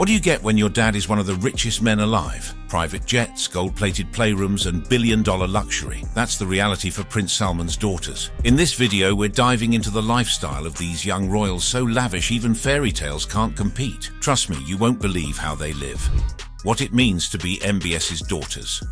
What do you get when your dad is one of the richest men alive? Private jets, gold-plated playrooms, and billion-dollar luxury. That's the reality for Prince Salman's daughters. In this video, we're diving into the lifestyle of these young royals, so lavish even fairy tales can't compete. Trust me, you won't believe how they live. What it means to be MBS's daughters.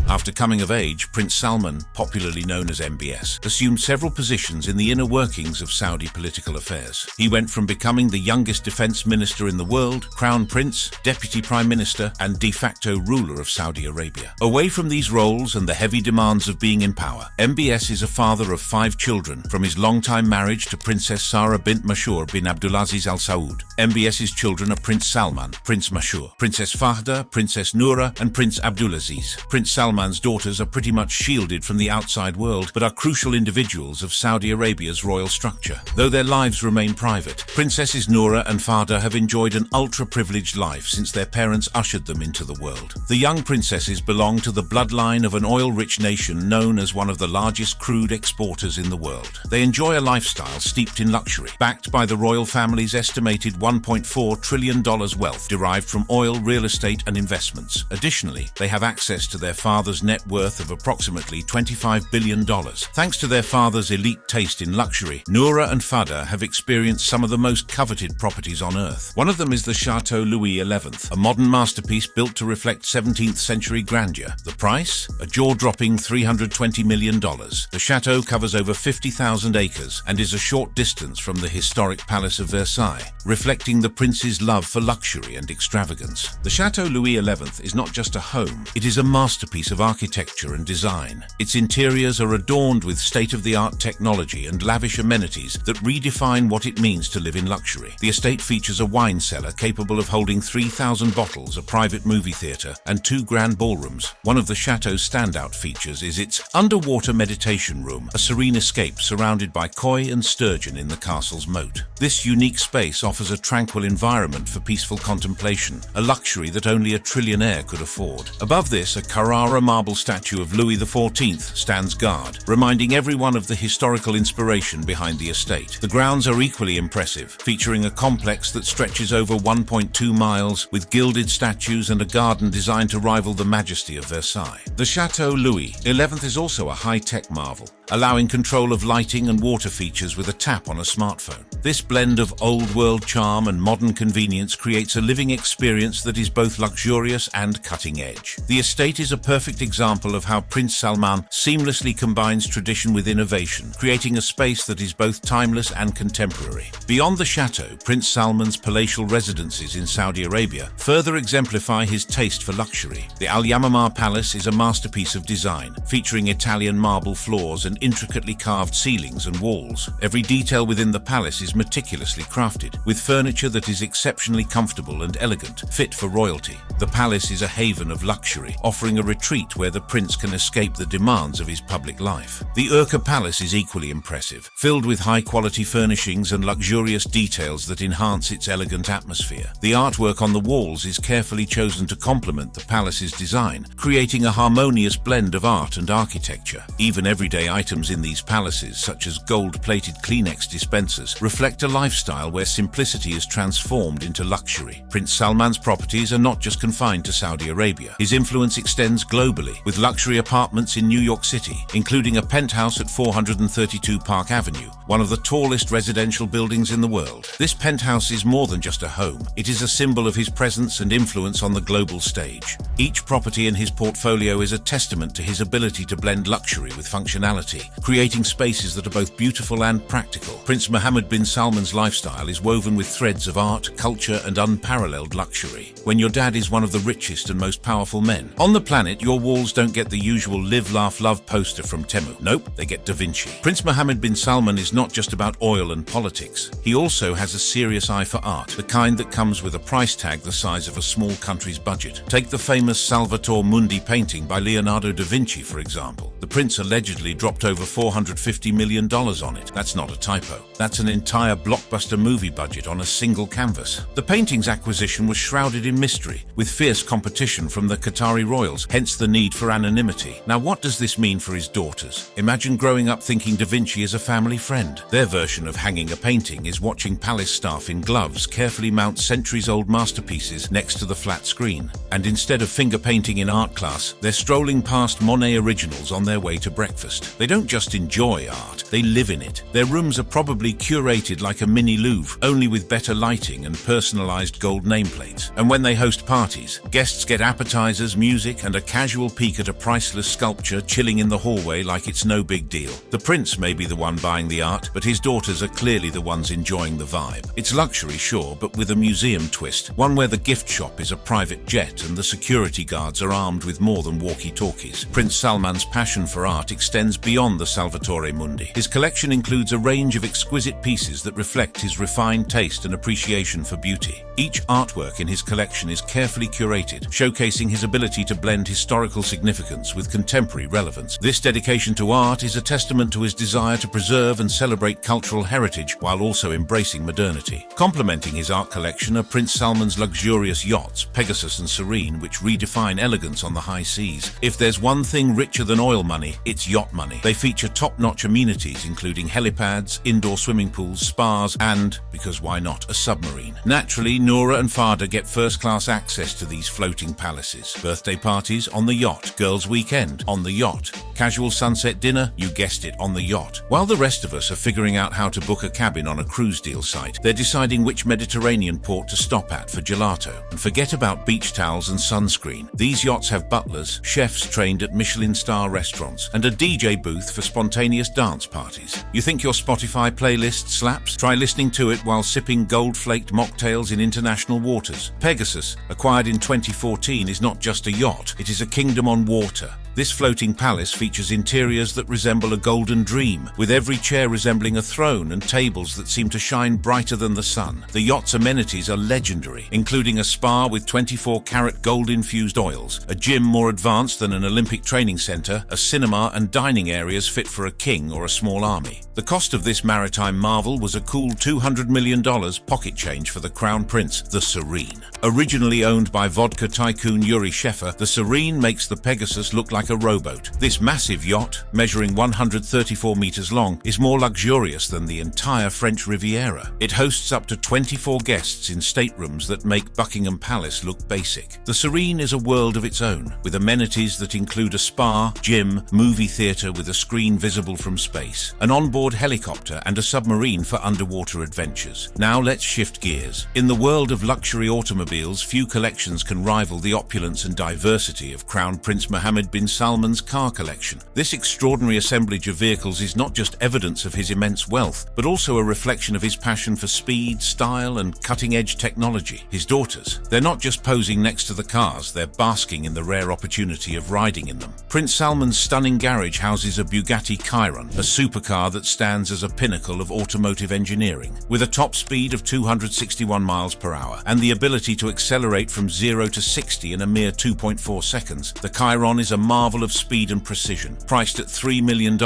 After coming of age, Prince Salman, popularly known as MBS, assumed several positions in the inner workings of Saudi political affairs. He went from becoming the youngest defense minister in the world, crown prince, deputy prime minister, and de facto ruler of Saudi Arabia. Away from these roles and the heavy demands of being in power, MBS is a father of 5 children, from his long-time marriage to Princess Sarah bint Mashur bin Abdulaziz Al Saud. MBS's children are Prince Salman, Prince Mashur, Princess Fahda, Princess Noura, and Prince Abdulaziz. Prince Salman's daughters are pretty much shielded from the outside world, but are crucial individuals of Saudi Arabia's royal structure. Though their lives remain private, Princesses Noura and Fahda have enjoyed an ultra-privileged life since their parents ushered them into the world. The young princesses belong to the bloodline of an oil-rich nation known as one of the largest crude exporters in the world. They enjoy a lifestyle steeped in luxury, backed by the royal family's estimated $1.4 trillion wealth derived from oil, real estate, and investments. Additionally, they have access to their father's net worth of approximately $25 billion. Thanks to their father's elite taste in luxury, Noura and Fahda have experienced some of the most coveted properties on earth. One of them is the Chateau Louis XI, a modern masterpiece built to reflect 17th century grandeur. The price? A jaw-dropping $320 million. The chateau covers over 50,000 acres and is a short distance from the historic Palace of Versailles, reflecting the prince's love for luxury and extravagance. The Chateau Louis XI is not just a home, it is a masterpiece of architecture and design. Its interiors are adorned with state-of-the-art technology and lavish amenities that redefine what it means to live in luxury. The estate features a wine cellar capable of holding 3,000 bottles, a private movie theatre, and 2 grand ballrooms. One of the chateau's standout features is its underwater meditation room, a serene escape surrounded by koi and sturgeon in the castle's moat. This unique space offers a tranquil environment for peaceful contemplation, a luxury that only a trillionaire could afford. Above this, a Carrara marble statue of Louis XIV stands guard, reminding everyone of the historical inspiration behind the estate. The grounds are equally impressive, featuring a complex that stretches over 1.2 miles with gilded statues and a garden designed to rival the majesty of Versailles. The Chateau Louis XI is also a high-tech marvel, allowing control of lighting and water features with a tap on a smartphone. This blend of old-world charm and modern convenience creates a living experience that is both luxurious and cutting-edge. The estate is a perfect example of how Prince Salman seamlessly combines tradition with innovation, creating a space that is both timeless and contemporary. Beyond the chateau, Prince Salman's palatial residences in Saudi Arabia further exemplify his taste for luxury. The Al Yamamah Palace is a masterpiece of design, featuring Italian marble floors and intricately carved ceilings and walls. Every detail within the palace is meticulously crafted, with furniture that is exceptionally comfortable and elegant, fit for royalty. The palace is a haven of luxury, offering a retreat where the prince can escape the demands of his public life. The Urqa Palace is equally impressive, filled with high-quality furnishings and luxurious details that enhance its elegant atmosphere. The artwork on the walls is carefully chosen to complement the palace's design, creating a harmonious blend of art and architecture. Even everyday items in these palaces, such as gold-plated Kleenex dispensers, reflect a lifestyle where simplicity is transformed into luxury. Prince Salman's properties are not just confined to Saudi Arabia. His influence extends globally, with luxury apartments in New York City, including a penthouse at 432 Park Avenue, one of the tallest residential buildings in the world. This penthouse is more than just a home. It is a symbol of his presence and influence on the global stage. Each property in his portfolio is a testament to his ability to blend luxury with functionality, creating spaces that are both beautiful and practical. Prince Mohammed bin Salman's lifestyle is woven with threads of art, culture, and unparalleled luxury. When your dad is one of the richest and most powerful men on the planet, your walls don't get the usual live, laugh, love poster from Temu. Nope, they get Da Vinci. Prince Mohammed bin Salman is not just about oil and politics. He also has a serious eye for art, the kind that comes with a price tag the size of a small country's budget. Take the famous Salvator Mundi painting by Leonardo da Vinci, for example. The prince allegedly dropped dropped over $450 million on it. That's not a typo. That's an entire blockbuster movie budget on a single canvas. The painting's acquisition was shrouded in mystery, with fierce competition from the Qatari royals, hence the need for anonymity. Now, what does this mean for his daughters? Imagine growing up thinking Da Vinci is a family friend. Their version of hanging a painting is watching palace staff in gloves carefully mount centuries-old masterpieces next to the flat screen. And instead of finger painting in art class, they're strolling past Monet originals on their way to breakfast. They don't just enjoy art, they live in it. Their rooms are probably curated like a mini Louvre, only with better lighting and personalized gold nameplates. And when they host parties, guests get appetizers, music, and a casual peek at a priceless sculpture chilling in the hallway like it's no big deal. The prince may be the one buying the art, but his daughters are clearly the ones enjoying the vibe. It's luxury, sure, but with a museum twist, one where the gift shop is a private jet and the security guards are armed with more than walkie-talkies. Prince Salman's passion for art extends beyond the Salvatore Mundi. His collection includes a range of exquisite pieces that reflect his refined taste and appreciation for beauty. Each artwork in his collection is carefully curated, showcasing his ability to blend historical significance with contemporary relevance. This dedication to art is a testament to his desire to preserve and celebrate cultural heritage while also embracing modernity. Complementing his art collection are Prince Salman's luxurious yachts, Pegasus and Serene, which redefine elegance on the high seas. If there's one thing richer than oil money, it's yacht money. They feature top-notch amenities, including helipads, indoor swimming pools, spas, and, because why not, a submarine. Naturally, Noura and Fada get first-class access to these floating palaces. Birthday parties on the yacht, girls' weekend on the yacht, casual sunset dinner, you guessed it, on the yacht. While the rest of us are figuring out how to book a cabin on a cruise deal site, they're deciding which Mediterranean port to stop at for gelato. And forget about beach towels and sunscreen. These yachts have butlers, chefs trained at Michelin star restaurants, and a DJ booth for spontaneous dance parties. You think your Spotify playlist slaps? Try listening to it while sipping gold-flaked mocktails in international waters. Pegasus, acquired in 2014, is not just a yacht, it is a kingdom on water. This floating palace features interiors that resemble a golden dream, with every chair resembling a throne and tables that seem to shine brighter than the sun. The yacht's amenities are legendary, including a spa with 24-karat gold-infused oils, a gym more advanced than an Olympic training center, a cinema and dining areas fit for a king or a small army. The cost of this maritime marvel was a cool $200 million pocket change for the Crown Prince, the Serene. Originally owned by vodka tycoon Yuri Sheffer, the Serene makes the Pegasus look like a rowboat. This massive yacht, measuring 134 meters long, is more luxurious than the entire French Riviera. It hosts up to 24 guests in staterooms that make Buckingham Palace look basic. The Serene is a world of its own, with amenities that include a spa, gym, movie theater with a screen visible from space, an onboard helicopter, and a submarine for underwater adventures. Now let's shift gears. In the world of luxury automobiles, few collections can rival the opulence and diversity of Crown Prince Mohammed bin Salman's car collection. This extraordinary assemblage of vehicles is not just evidence of his immense wealth, but also a reflection of his passion for speed, style, and cutting-edge technology. His daughters, they're not just posing next to the cars, they're basking in the rare opportunity of riding in them. Prince Salman's stunning garage houses a Bugatti Chiron, a supercar that stands as a pinnacle of automotive engineering. With a top speed of 261 miles per hour and the ability to accelerate from 0 to 60 in a mere 2.4 seconds, the Chiron is a marvel of speed and precision. Priced at $3 million,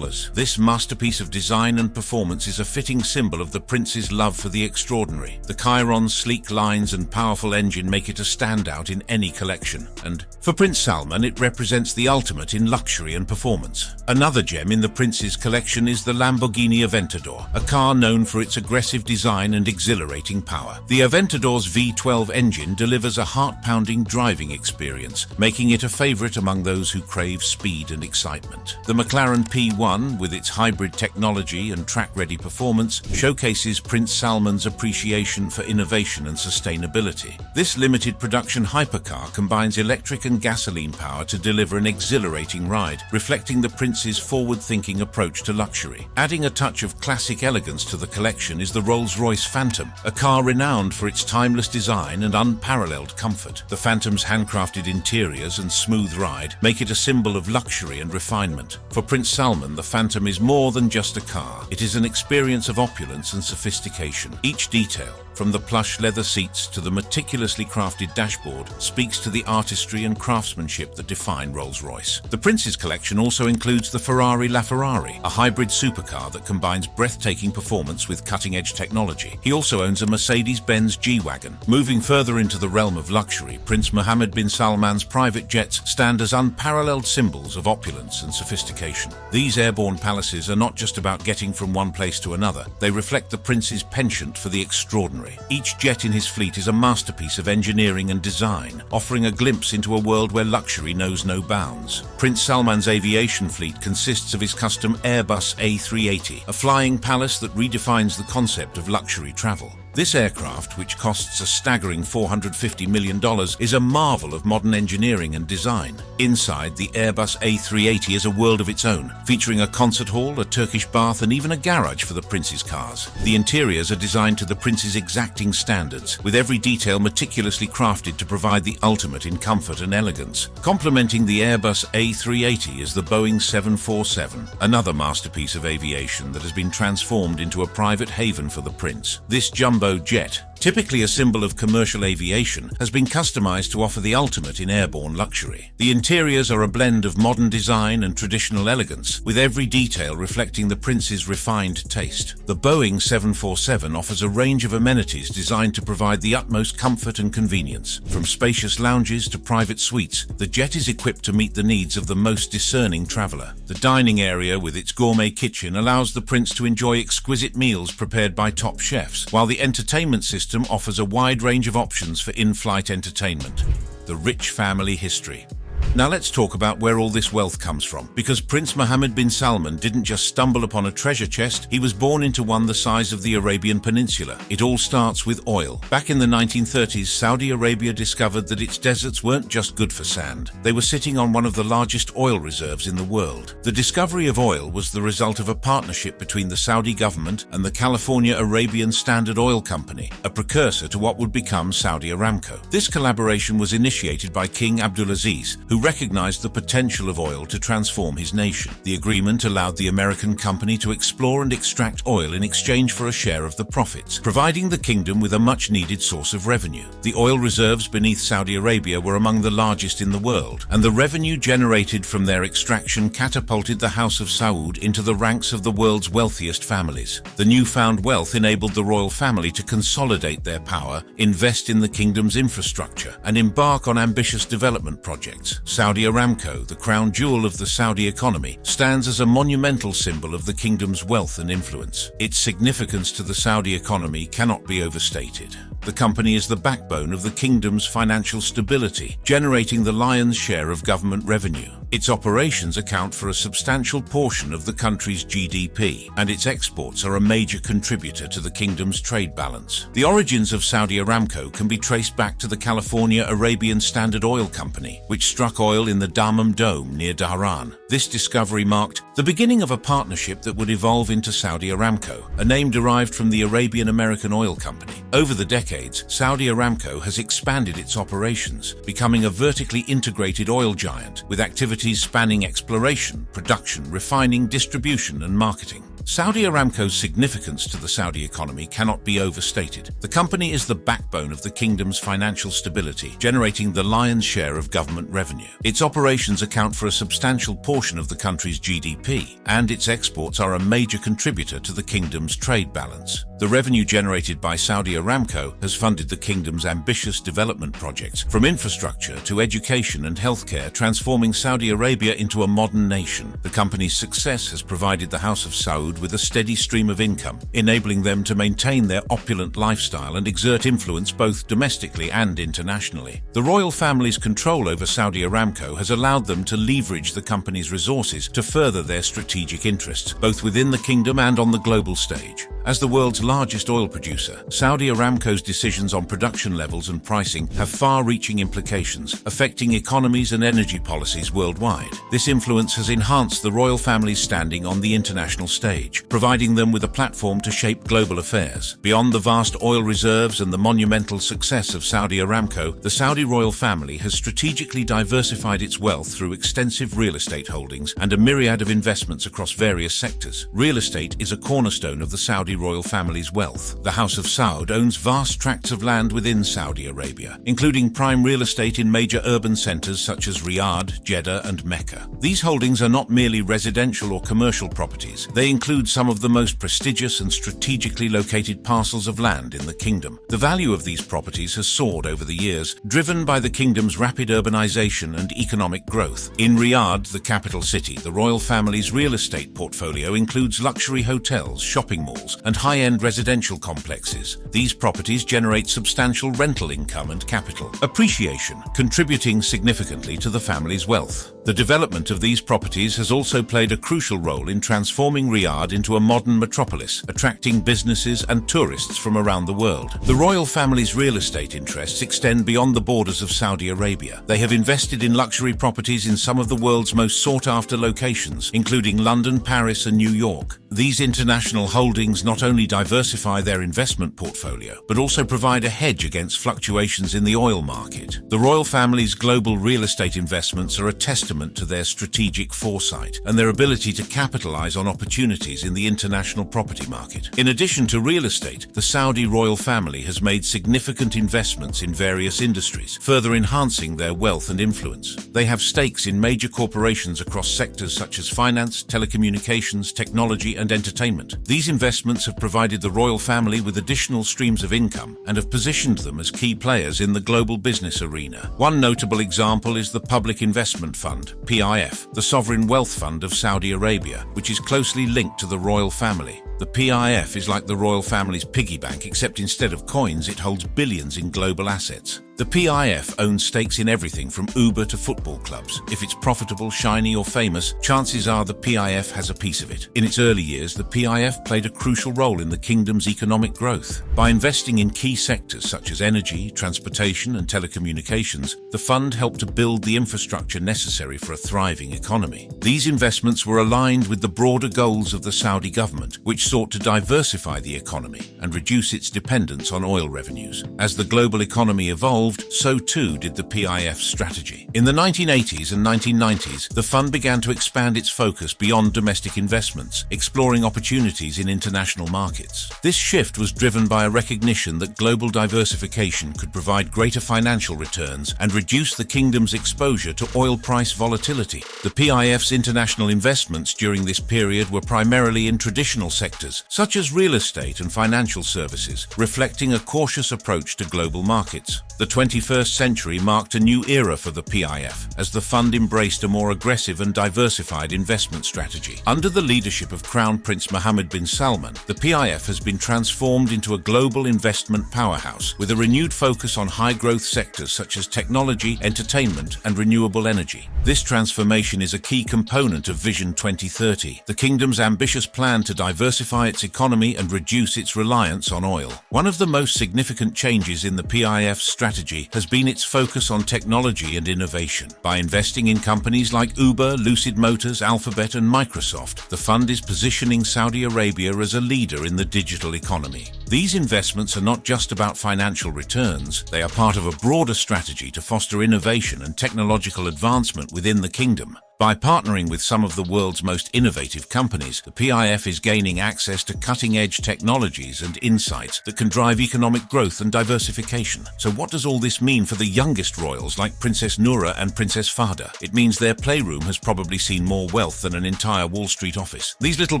this masterpiece of design and performance is a fitting symbol of the prince's love for the extraordinary. The Chiron's sleek lines and powerful engine make it a standout in any collection, and for Prince Salman, it represents the ultimate in luxury and performance. Another gem in the prince's collection is the Lamborghini Aventador, a car known for its aggressive design and exhilarating power. The Aventador's V12 engine delivers a heart-pounding driving experience, making it a favorite among those who crave speed and excitement. The McLaren P1, with its hybrid technology and track-ready performance, showcases Prince Salman's appreciation for innovation and sustainability. This limited production hypercar combines electric and gasoline power to deliver an exhilarating ride, reflecting the prince's forward-thinking approach to luxury. Adding a touch of classic elegance to the collection is the Rolls-Royce Phantom, a car renowned for its timeless design and unparalleled comfort. The Phantom's handcrafted interiors and smooth ride make it a symbol of luxury and refinement. For Prince Salman, the Phantom is more than just a car. It is an experience of opulence and sophistication. Each detail, from the plush leather seats to the meticulously crafted dashboard, speaks to the artistry and craftsmanship that define Rolls-Royce. The Prince's collection also includes the Ferrari LaFerrari, a hybrid supercar that combines breathtaking performance with cutting-edge technology. He also owns a Mercedes-Benz G-Wagon. Moving further into the realm of luxury, Prince Mohammed bin Salman's private jets stand as unparalleled symbols of opulence and sophistication. These airborne palaces are not just about getting from one place to another. They reflect the Prince's penchant for the extraordinary. Each jet in his fleet is a masterpiece of engineering and design, offering a glimpse into a world where luxury knows no bounds. Prince Salman's aviation fleet consists of his custom Airbus A380, a flying palace that redefines the concept of luxury travel. This aircraft, which costs a staggering $450 million, is a marvel of modern engineering and design. Inside, the Airbus A380 is a world of its own, featuring a concert hall, a Turkish bath, and even a garage for the Prince's cars. The interiors are designed to the Prince's exacting standards, with every detail meticulously crafted to provide the ultimate in comfort and elegance. Complementing the Airbus A380 is the Boeing 747, another masterpiece of aviation that has been transformed into a private haven for the Prince. This jumbo jet, typically a symbol of commercial aviation, has been customized to offer the ultimate in airborne luxury. The interiors are a blend of modern design and traditional elegance, with every detail reflecting the Prince's refined taste. The Boeing 747 offers a range of amenities designed to provide the utmost comfort and convenience. From spacious lounges to private suites, the jet is equipped to meet the needs of the most discerning traveler. The dining area with its gourmet kitchen allows the Prince to enjoy exquisite meals prepared by top chefs, while the entertainment system offers a wide range of options for in-flight entertainment. The rich family history. Now let's talk about where all this wealth comes from. Because Prince Mohammed bin Salman didn't just stumble upon a treasure chest, he was born into one the size of the Arabian Peninsula. It all starts with oil. Back in the 1930s, Saudi Arabia discovered that its deserts weren't just good for sand. They were sitting on one of the largest oil reserves in the world. The discovery of oil was the result of a partnership between the Saudi government and the California Arabian Standard Oil Company, a precursor to what would become Saudi Aramco. This collaboration was initiated by King Abdulaziz, who recognized the potential of oil to transform his nation. The agreement allowed the American company to explore and extract oil in exchange for a share of the profits, providing the kingdom with a much-needed source of revenue. The oil reserves beneath Saudi Arabia were among the largest in the world, and the revenue generated from their extraction catapulted the House of Saud into the ranks of the world's wealthiest families. The newfound wealth enabled the royal family to consolidate their power, invest in the kingdom's infrastructure, and embark on ambitious development projects. Saudi Aramco, the crown jewel of the Saudi economy, stands as a monumental symbol of the kingdom's wealth and influence. Its significance to the Saudi economy cannot be overstated. The company is the backbone of the kingdom's financial stability, generating the lion's share of government revenue. Its operations account for a substantial portion of the country's GDP, and its exports are a major contributor to the kingdom's trade balance. The origins of Saudi Aramco can be traced back to the California Arabian Standard Oil Company, which struck oil in the Dammam Dome near Dhahran. This discovery marked the beginning of a partnership that would evolve into Saudi Aramco, a name derived from the Arabian American Oil Company. Over the decades, Saudi Aramco has expanded its operations, becoming a vertically integrated oil giant with activities spanning exploration, production, refining, distribution, and marketing. Saudi Aramco's significance to the Saudi economy cannot be overstated. The company is the backbone of the kingdom's financial stability, generating the lion's share of government revenue. Its operations account for a substantial portion of the country's GDP, and its exports are a major contributor to the kingdom's trade balance. The revenue generated by Saudi Aramco has funded the kingdom's ambitious development projects, from infrastructure to education and healthcare, transforming Saudi Arabia into a modern nation. The company's success has provided the House of Saud with a steady stream of income, enabling them to maintain their opulent lifestyle and exert influence both domestically and internationally. The royal family's control over Saudi Aramco has allowed them to leverage the company's resources to further their strategic interests, both within the kingdom and on the global stage. As the world's largest oil producer, Saudi Aramco's decisions on production levels and pricing have far-reaching implications, affecting economies and energy policies worldwide. This influence has enhanced the royal family's standing on the international stage, providing them with a platform to shape global affairs. Beyond the vast oil reserves and the monumental success of Saudi Aramco, the Saudi royal family has strategically diversified its wealth through extensive real estate holdings and a myriad of investments across various sectors. Real estate is a cornerstone of the Saudi royal family's wealth. The House of Saud owns vast tracts of land within Saudi Arabia, including prime real estate in major urban centers such as Riyadh, Jeddah, and Mecca. These holdings are not merely residential or commercial properties. They include some of the most prestigious and strategically located parcels of land in the kingdom. The value of these properties has soared over the years, driven by the kingdom's rapid urbanization and economic growth. In Riyadh, the capital city, the royal family's real estate portfolio includes luxury hotels, shopping malls, and high-end residential complexes. These properties generate substantial rental income and capital appreciation, contributing significantly to the family's wealth. The development of these properties has also played a crucial role in transforming Riyadh into a modern metropolis, attracting businesses and tourists from around the world. The royal family's real estate interests extend beyond the borders of Saudi Arabia. They have invested in luxury properties in some of the world's most sought-after locations, including London, Paris, and New York. These international holdings not only diversify their investment portfolio, but also provide a hedge against fluctuations in the oil market. The royal family's global real estate investments are a testament to their strategic foresight and their ability to capitalize on opportunities in the international property market. In addition to real estate, the Saudi royal family has made significant investments in various industries, further enhancing their wealth and influence. They have stakes in major corporations across sectors such as finance, telecommunications, technology, and entertainment. These investments have provided the royal family with additional streams of income and have positioned them as key players in the global business arena. One notable example is the Public Investment Fund, PIF, the sovereign wealth fund of Saudi Arabia, which is closely linked to the royal family. The PIF is like the royal family's piggy bank, except instead of coins, it holds billions in global assets. The PIF owns stakes in everything from Uber to football clubs. If it's profitable, shiny, or famous, chances are the PIF has a piece of it. In its early years, the PIF played a crucial role in the kingdom's economic growth. By investing in key sectors such as energy, transportation, and telecommunications, the fund helped to build the infrastructure necessary for a thriving economy. These investments were aligned with the broader goals of the Saudi government, which sought to diversify the economy and reduce its dependence on oil revenues. As the global economy evolved, so too did the PIF strategy. In the 1980s and 1990s, the fund began to expand its focus beyond domestic investments, exploring opportunities in international markets. This shift was driven by a recognition that global diversification could provide greater financial returns and reduce the kingdom's exposure to oil price volatility. The PIF's international investments during this period were primarily in traditional sectors, such as real estate and financial services, reflecting a cautious approach to global markets. The 21st century marked a new era for the PIF, as the fund embraced a more aggressive and diversified investment strategy. Under the leadership of Crown Prince Mohammed bin Salman, the PIF has been transformed into a global investment powerhouse, with a renewed focus on high-growth sectors such as technology, entertainment, and renewable energy. This transformation is a key component of Vision 2030, the kingdom's ambitious plan to diversify its economy and reduce its reliance on oil. One of the most significant changes in the PIF's strategy has been its focus on technology and innovation. By investing in companies like Uber, Lucid Motors, Alphabet, and Microsoft, the fund is positioning Saudi Arabia as a leader in the digital economy. These investments are not just about financial returns, they are part of a broader strategy to foster innovation and technological advancement within the kingdom. By partnering with some of the world's most innovative companies, the PIF is gaining access to cutting-edge technologies and insights that can drive economic growth and diversification. So what does all this mean for the youngest royals like Princess Noura and Princess Fahda? It means their playroom has probably seen more wealth than an entire Wall Street office. These little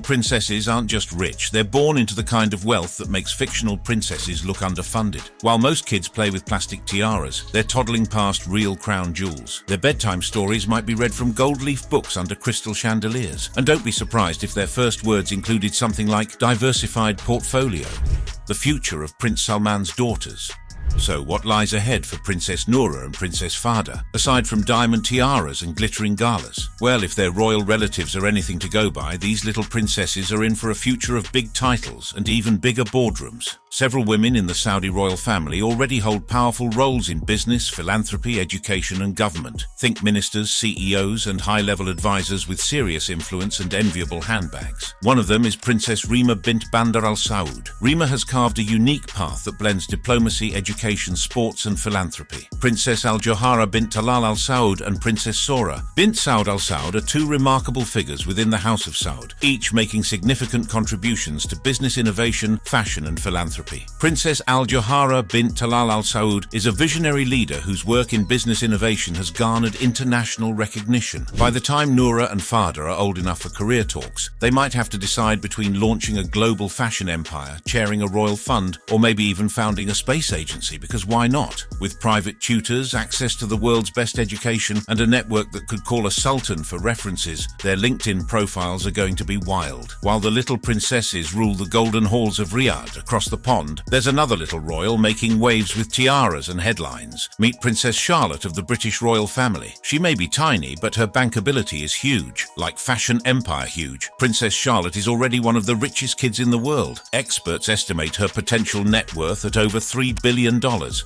princesses aren't just rich, they're born into the kind of wealth that makes fictional princesses look underfunded. While most kids play with plastic tiaras, they're toddling past real crown jewels. Their bedtime stories might be read from gold-leaf books under crystal chandeliers. And don't be surprised if their first words included something like diversified portfolio. The future of Prince Salman's daughters. So what lies ahead for Princess Noura and Princess Fahda, aside from diamond tiaras and glittering galas? Well, if their royal relatives are anything to go by, these little princesses are in for a future of big titles and even bigger boardrooms. Several women in the Saudi royal family already hold powerful roles in business, philanthropy, education and government. Think ministers, CEOs and high-level advisors with serious influence and enviable handbags. One of them is Princess Rima bint Bandar Al Saud. Rima has carved a unique path that blends diplomacy, education, sports and philanthropy. Princess Al Johara bint Talal Al Saud and Princess Sora bint Saud Al Saud are two remarkable figures within the House of Saud, each making significant contributions to business innovation, fashion and philanthropy. Princess Al Johara bint Talal Al Saud is a visionary leader whose work in business innovation has garnered international recognition. By the time Noura and Fahda are old enough for career talks, they might have to decide between launching a global fashion empire, chairing a royal fund, or maybe even founding a space agency, because why not? With private tutors, access to the world's best education, and a network that could call a sultan for references, their LinkedIn profiles are going to be wild. While the little princesses rule the golden halls of Riyadh across the pond, there's another little royal making waves with tiaras and headlines. Meet Princess Charlotte of the British royal family. She may be tiny, but her bankability is huge, like fashion empire huge. Princess Charlotte is already one of the richest kids in the world. Experts estimate her potential net worth at over $3 billion.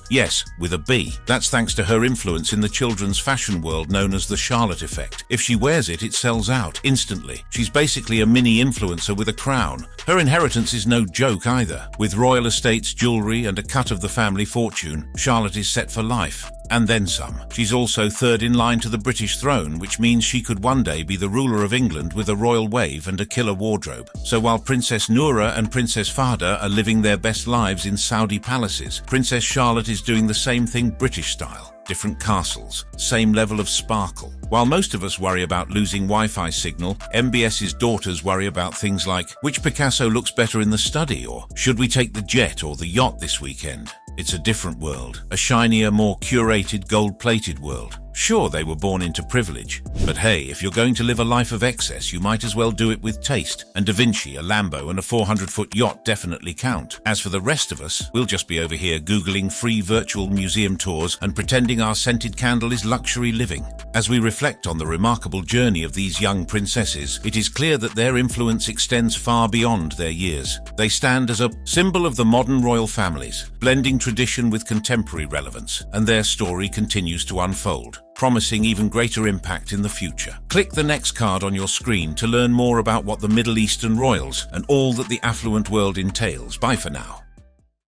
Yes, with a B. That's thanks to her influence in the children's fashion world known as the Charlotte effect. If she wears it, it sells out instantly. She's basically a mini influencer with a crown. Her inheritance is no joke either. With royal estates, jewelry, and a cut of the family fortune, Charlotte is set for life. And then some. She's also third in line to the British throne, which means she could one day be the ruler of England with a royal wave and a killer wardrobe. So while Princess Noura and Princess Fahda are living their best lives in Saudi palaces, Princess Charlotte is doing the same thing British style. Different castles, same level of sparkle. While most of us worry about losing Wi-Fi signal, MBS's daughters worry about things like, which Picasso looks better in the study, or should we take the jet or the yacht this weekend? It's a different world, a shinier, more curated, gold-plated world. Sure, they were born into privilege, but hey, if you're going to live a life of excess, you might as well do it with taste, and Da Vinci, a Lambo, and a 400-foot yacht definitely count. As for the rest of us, we'll just be over here Googling free virtual museum tours and pretending our scented candle is luxury living. As we reflect on the remarkable journey of these young princesses, it is clear that their influence extends far beyond their years. They stand as a symbol of the modern royal families, blending tradition with contemporary relevance, and their story continues to unfold, promising even greater impact in the future. Click the next card on your screen to learn more about what the Middle Eastern royals and all that the affluent world entails. Bye for now.